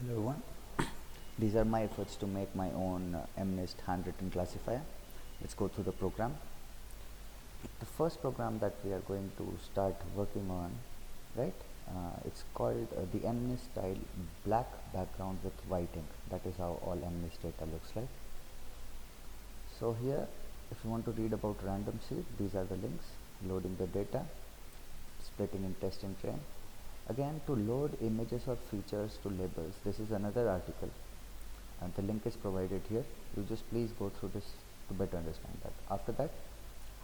Hello everyone. These are my efforts to make my own MNIST handwritten classifier. Let's go through the program. The first program that we are going to start working on, right? It's called the MNIST style black background with white ink. That is how all MNIST data looks like. So here, if you want to read about random seed, these are the links. Loading the data, splitting in test and train. Again, to load images or features to labels, this is another article and the link is provided here. You just please go through this to better understand that. After that,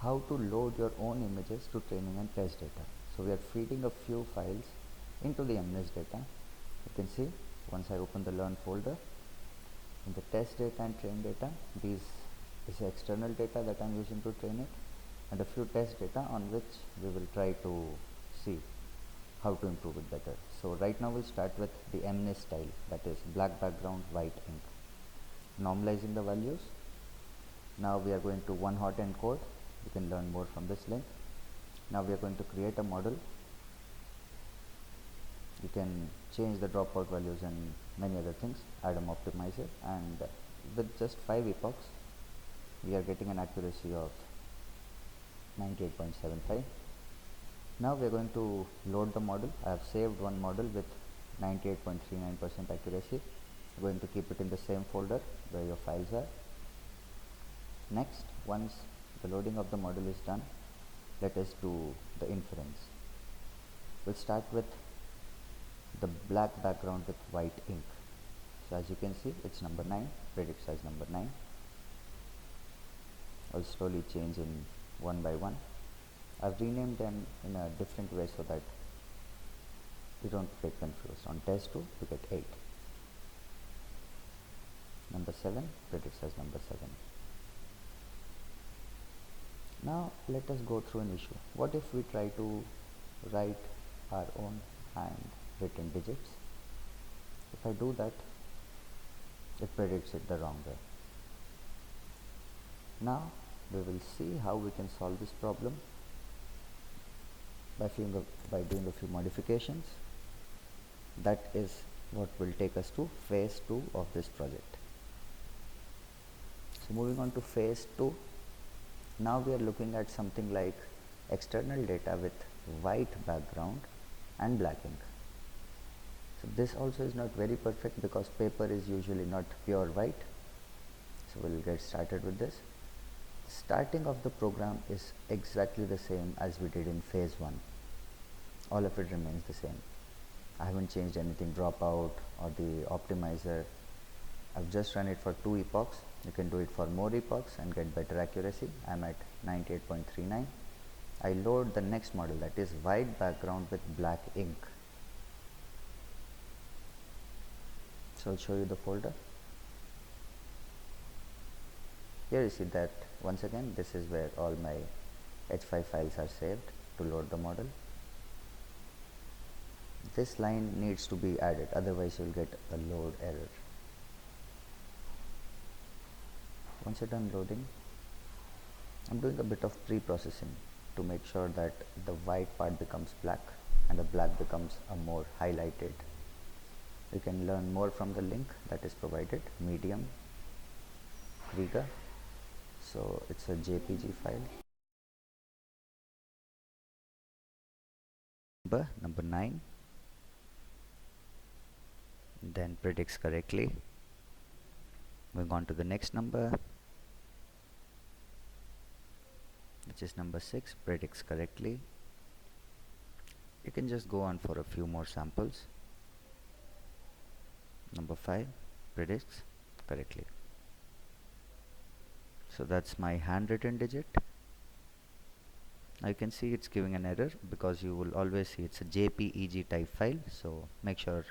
how to load your own images to training and test data. So we are feeding a few files into the MNIST data. You can see once I open the learn folder, in the test data and train data, these is external data that I am using to train it, and a few test data on which we will try to see how to improve it better. So right now we'll start with the MNIST style, that is black background, white ink. Normalizing the values. Now we are going to one hot encode. You can learn more from this link. Now we are going to create a model. You can change the dropout values and many other things, add an optimizer, and with just 5 epochs we are getting an accuracy of 98.75. Now we are going to load the model. I have saved one model with 98.39% accuracy. I'm going to keep it in the same folder where your files are. Next, once the loading of the model is done, let us do the inference. We'll start with the black background with white ink. So as you can see, it's number 9, predict size number 9. I'll slowly change in one by one. I've renamed them in a different way so that you don't get confused. On test 2, you get 8. Number 7, predict size number 7. Now let us go through an issue. What if we try to write our own handwritten digits? If I do that, it predicts it the wrong way. Now we will see how we can solve this problem by doing a few modifications. That is what will take us to phase 2 of this project. So moving on to phase 2, now we are looking at something like external data with white background and black ink. So this also is not very perfect because paper is usually not pure white. So we'll get started with this. Starting of the program is exactly the same as we did in phase 1. All of it remains the same. I haven't changed anything, dropout or the optimizer. I've just run it for 2 epochs. You can do it for more epochs and get better accuracy. I'm at 98.39. I load the next model, that is white background with black ink. So I'll show you the folder. Here you see that once again this is where all my H5 files are saved to load the model. This line needs to be added, otherwise you will get a load error. Once you're done loading, I'm doing a bit of pre-processing to make sure that the white part becomes black and the black becomes a more highlighted. You can learn more from the link that is provided, medium, Riga. So it's a JPG file. Number 9, then predicts correctly. Moving on to the next number, which is number 6, predicts correctly. You can just go on for a few more samples. Number 5, predicts correctly. So that's my handwritten digit. Now you can see it's giving an error because you will always see it's a JPEG type file. So make sure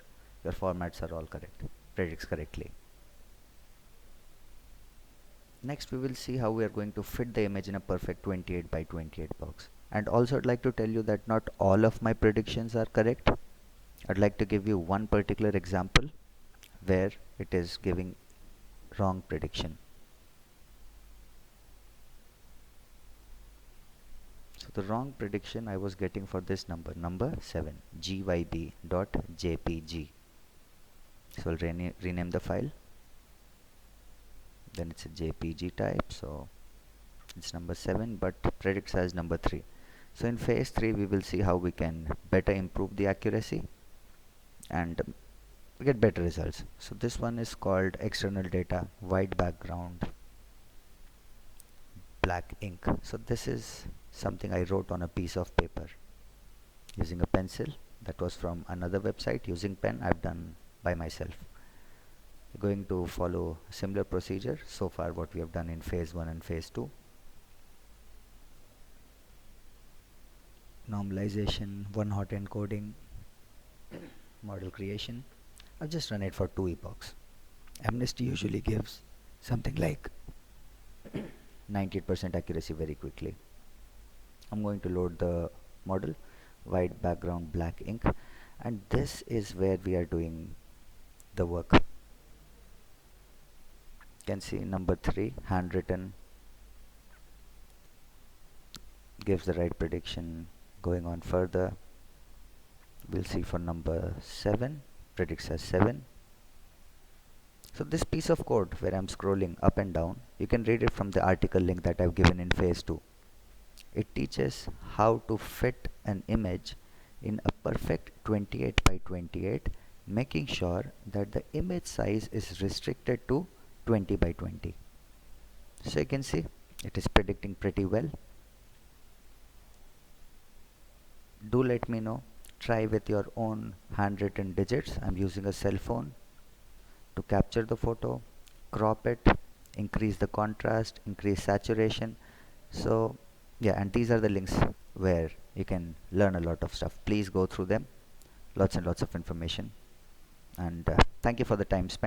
your formats are all correct. Predicts correctly. Next we will see how we are going to fit the image in a perfect 28 by 28 box. And also I'd like to tell you that not all of my predictions are correct. I'd like to give you one particular example where it is giving wrong prediction. So the wrong prediction I was getting for this number 7, gyb.jpg. So I'll rename the file. Then it's a JPG type, so it's number 7 but predicts as number 3. So in phase 3 we will see how we can better improve the accuracy and get better results. So this one is called external data, white background, black ink. So this is something I wrote on a piece of paper using a pencil. That was from another website. Using pen I've done by myself. We're going to follow a similar procedure so far what we have done in phase 1 and phase 2. Normalization, one-hot encoding, model creation. I've just run it for 2 epochs. MNIST usually gives something like 98% accuracy very quickly. I'm going to load the model, white background, black ink, and this is where we are doing the work. You can see number 3, handwritten, gives the right prediction. Going on further, we'll see for number 7, predicts as 7. So this piece of code where I'm scrolling up and down, you can read it from the article link that I've given in phase 2. It teaches how to fit an image in a perfect 28 by 28, making sure that the image size is restricted to 20 by 20. So you can see it is predicting pretty well. Do let me know. Try with your own handwritten digits. I'm using a cell phone to capture the photo, crop it, increase the contrast, increase saturation. So yeah, and these are the links where you can learn a lot of stuff. Please go through them. Lots and lots of information. And thank you for the time spent.